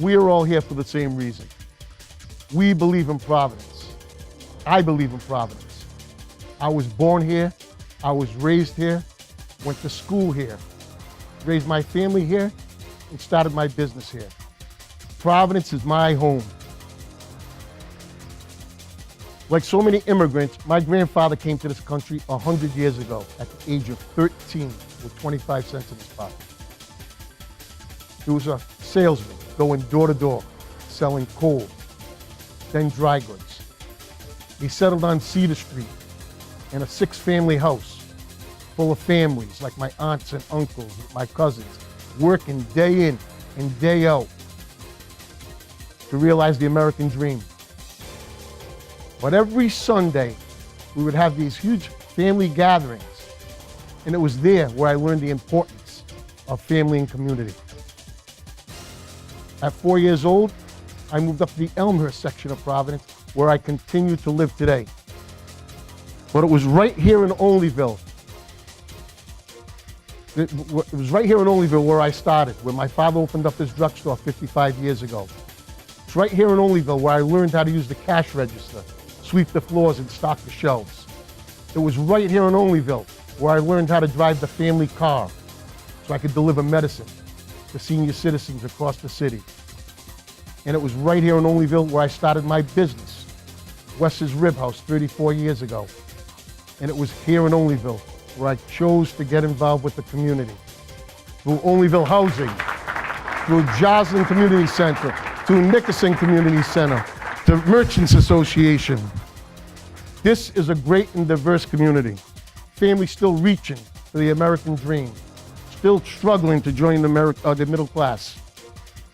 we are all here for the same reason. We believe in Providence. I believe in Providence. I was born here, I was raised here, went to school here, raised my family here, and started my business here. Providence is my home. Like so many immigrants, my grandfather came to this country 100 years ago at the age of 13 with 25 cents in his pocket. He was a salesman going door to door, selling coal, then dry goods. He settled on Cedar Street in a 6-family house full of families like my aunts and uncles, my cousins, working day in and day out to realize the American dream. But every Sunday, we would have these huge family gatherings, and it was there where I learned the importance of family and community. At 4 years old, I moved up to the Elmhurst section of Providence, where I continue to live today. But it was right here in Onlyville. It was right here in Onlyville where I started, where my father opened up his drugstore 55 years ago. It's right here in Onlyville where I learned how to use the cash register, sweep the floors, and stock the shelves. It was right here in Onlyville where I learned how to drive the family car so I could deliver medicine to senior citizens across the city. And it was right here in Onlyville where I started my business, Wes's Rib House, 34 years ago. And it was here in Onlyville where I chose to get involved with the community. Through Onlyville Housing, through Joslin Community Center, through Nickerson Community Center, to Merchants Association. This is a great and diverse community. Families still reaching for the American dream, still struggling to join the middle class.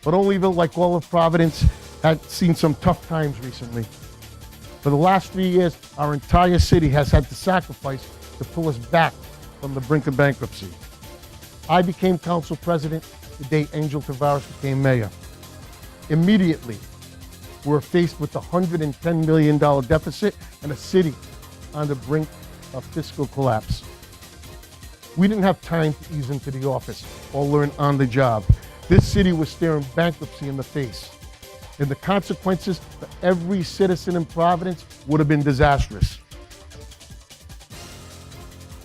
But Onlyville, like all of Providence, had seen some tough times recently. For the last 3 years, our entire city has had to sacrifice to pull us back from the brink of bankruptcy. I became council president the day Angel Tavares became mayor. Immediately, we were faced with a $110 million deficit and a city on the brink of fiscal collapse. We didn't have time to ease into the office or learn on the job. This city was staring bankruptcy in the face, and the consequences for every citizen in Providence would have been disastrous.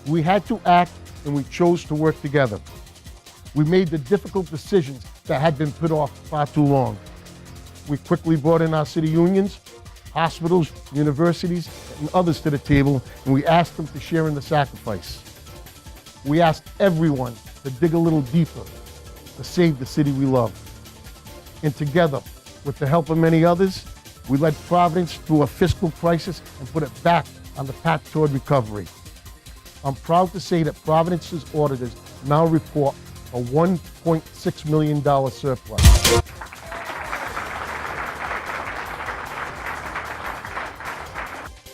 We had to act, and we chose to work together. We made the difficult decisions that had been put off far too long. We quickly brought in our city unions, hospitals, universities, and others to the table, and we asked them to share in the sacrifice. We asked everyone to dig a little deeper to save the city we love. And together, with the help of many others, we led Providence through a fiscal crisis and put it back on the path toward recovery. I'm proud to say that Providence's auditors now report a $1.6 million surplus.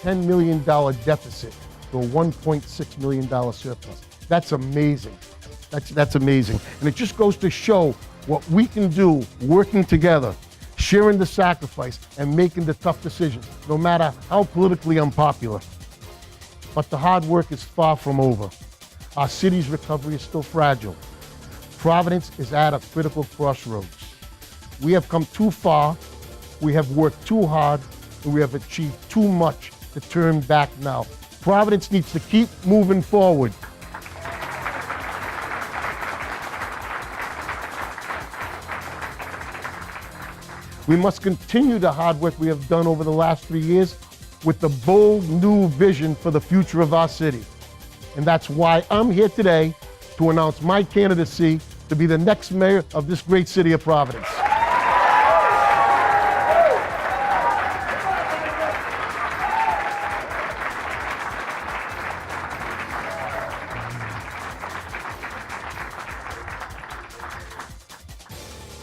$10 million deficit to a $1.6 million surplus. That's amazing. That's amazing. And it just goes to show what we can do working together, sharing the sacrifice and making the tough decisions, no matter how politically unpopular. But the hard work is far from over. Our city's recovery is still fragile. Providence is at a critical crossroads. We have come too far, we have worked too hard, and we have achieved too much to turn back now. Providence needs to keep moving forward. We must continue the hard work we have done over the last 3 years with the bold new vision for the future of our city. And that's why I'm here today to announce my candidacy to be the next mayor of this great city of Providence.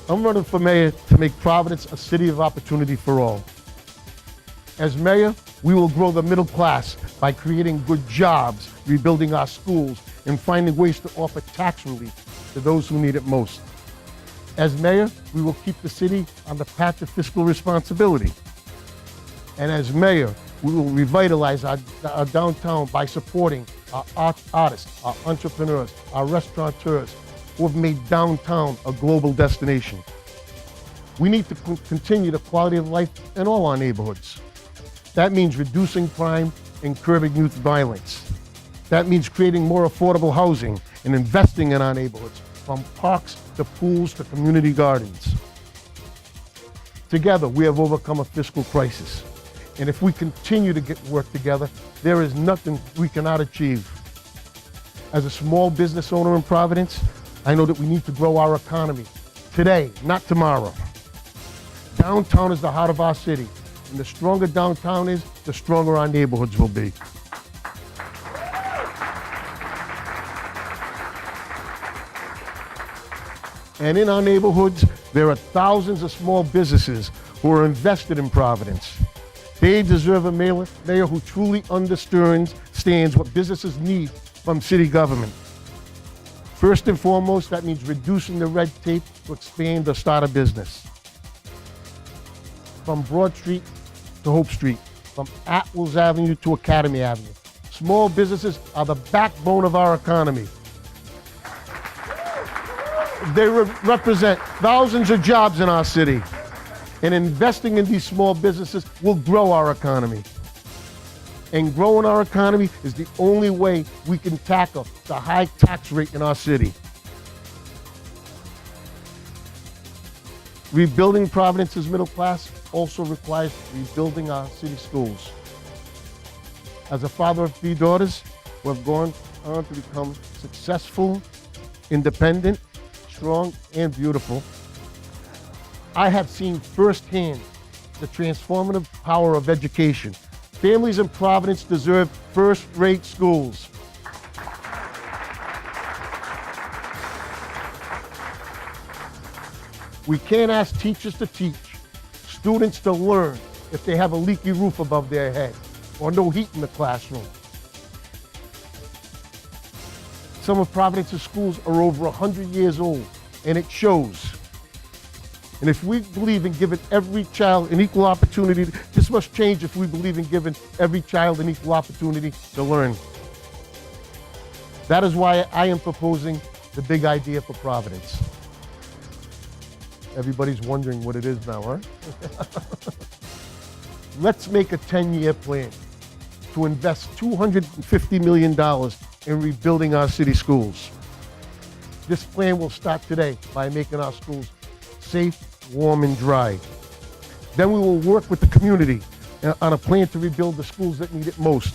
I'm running for mayor to make Providence a city of opportunity for all. As mayor, we will grow the middle class by creating good jobs, rebuilding our schools, and finding ways to offer tax relief to those who need it most. As mayor, we will keep the city on the path to fiscal responsibility. And as mayor, we will revitalize our downtown by supporting our artists, our entrepreneurs, our restaurateurs, who have made downtown a global destination. We need to continue the quality of life in all our neighborhoods. That means reducing crime and curbing youth violence. That means creating more affordable housing and investing in our neighborhoods, from parks to pools to community gardens. Together, we have overcome a fiscal crisis. And if we continue to work together, there is nothing we cannot achieve. As a small business owner in Providence, I know that we need to grow our economy today, not tomorrow. Downtown is the heart of our city, and the stronger downtown is, the stronger our neighborhoods will be. And in our neighborhoods, there are thousands of small businesses who are invested in Providence. They deserve a mayor who truly understands what businesses need from city government. First and foremost, that means reducing the red tape to expand or start a business. From Broad Street to Hope Street, from Atwells Avenue to Academy Avenue. Small businesses are the backbone of our economy. They represent thousands of jobs in our city. And investing in these small businesses will grow our economy. And growing our economy is the only way we can tackle the high tax rate in our city. Rebuilding Providence's middle class also requires rebuilding our city schools. As a father of 3 daughters who have gone on to become successful, independent, strong, and beautiful, I have seen firsthand the transformative power of education. Families in Providence deserve first-rate schools. We can't ask teachers to teach, students to learn, if they have a leaky roof above their head or no heat in the classroom. Some of Providence's schools are over 100 years old, and it shows. And if we believe in giving every child an equal opportunity, this must change if we believe in giving every child an equal opportunity to learn. That is why I am proposing the big idea for Providence. Everybody's wondering what it is now, huh? Let's make a 10-year plan to invest $250 million in rebuilding our city schools. This plan will start today by making our schools safe, warm, and dry. Then we will work with the community on a plan to rebuild the schools that need it most.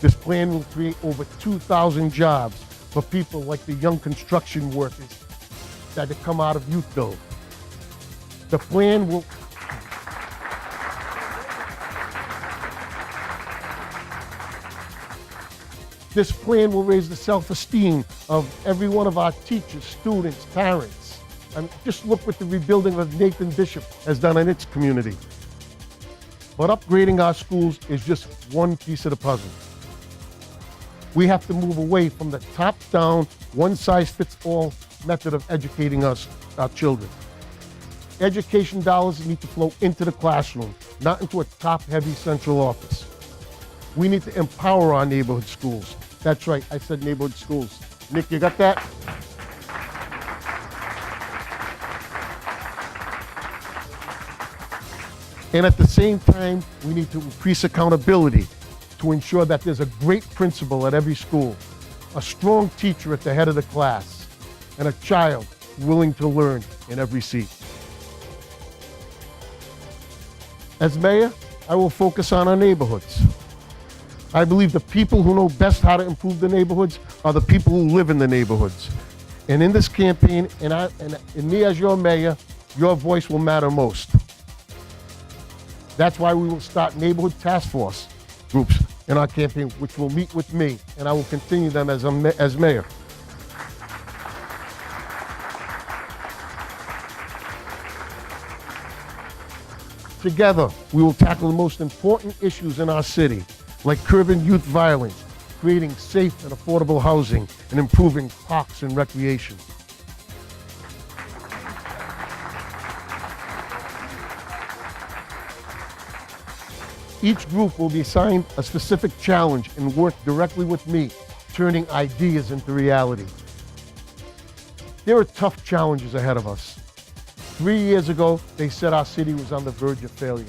This plan will create over 2,000 jobs for people like the young construction workers that have come out of youth build. The plan will This plan will raise the self-esteem of every one of our teachers, students, parents. And just look what the rebuilding of Nathan Bishop has done in its community. But upgrading our schools is just one piece of the puzzle. We have to move away from the top-down, one-size-fits-all method of educating our children. Education dollars need to flow into the classroom, not into a top-heavy central office. We need to empower our neighborhood schools. That's right, I said neighborhood schools. Nick, you got that? And at the same time, we need to increase accountability to ensure that there's a great principal at every school, a strong teacher at the head of the class, and a child willing to learn in every seat. As mayor, I will focus on our neighborhoods. I believe the people who know best how to improve the neighborhoods are the people who live in the neighborhoods. And in this campaign, and me as your mayor, your voice will matter most. That's why we will start neighborhood task force groups in our campaign, which will meet with me, and I will continue them as mayor. Together, we will tackle the most important issues in our city, like curbing youth violence, creating safe and affordable housing, and improving parks and recreation. Each group will be assigned a specific challenge and work directly with me, turning ideas into reality. There are tough challenges ahead of us. 3 years ago, they said our city was on the verge of failure.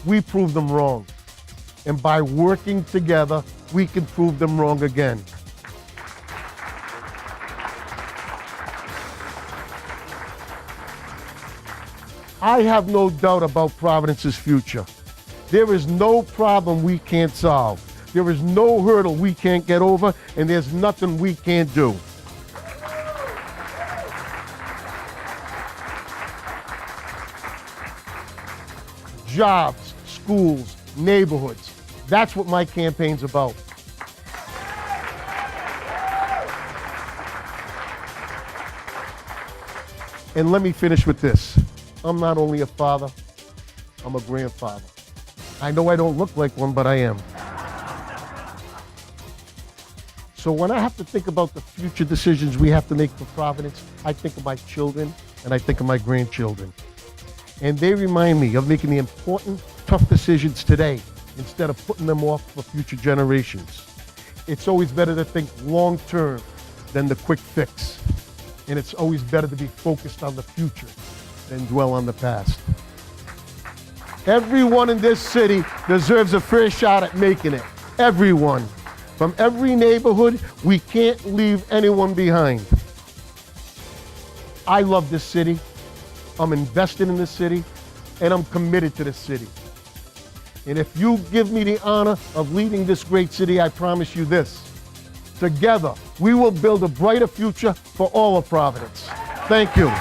We proved them wrong. And by working together, we can prove them wrong again. I have no doubt about Providence's future. There is no problem we can't solve. There is no hurdle we can't get over, and there's nothing we can't do. Jobs, schools, neighborhoods. That's what my campaign's about. And let me finish with this. I'm not only a father, I'm a grandfather. I know I don't look like one, but I am. So when I have to think about the future decisions we have to make for Providence, I think of my children and I think of my grandchildren. And they remind me of making the important, tough decisions today instead of putting them off for future generations. It's always better to think long-term than the quick fix. And it's always better to be focused on the future than dwell on the past. Everyone in this city deserves a fair shot at making it. Everyone. From every neighborhood, we can't leave anyone behind. I love this city. I'm invested in this city, and I'm committed to this city. And if you give me the honor of leading this great city, I promise you this. Together, we will build a brighter future for all of Providence. Thank you.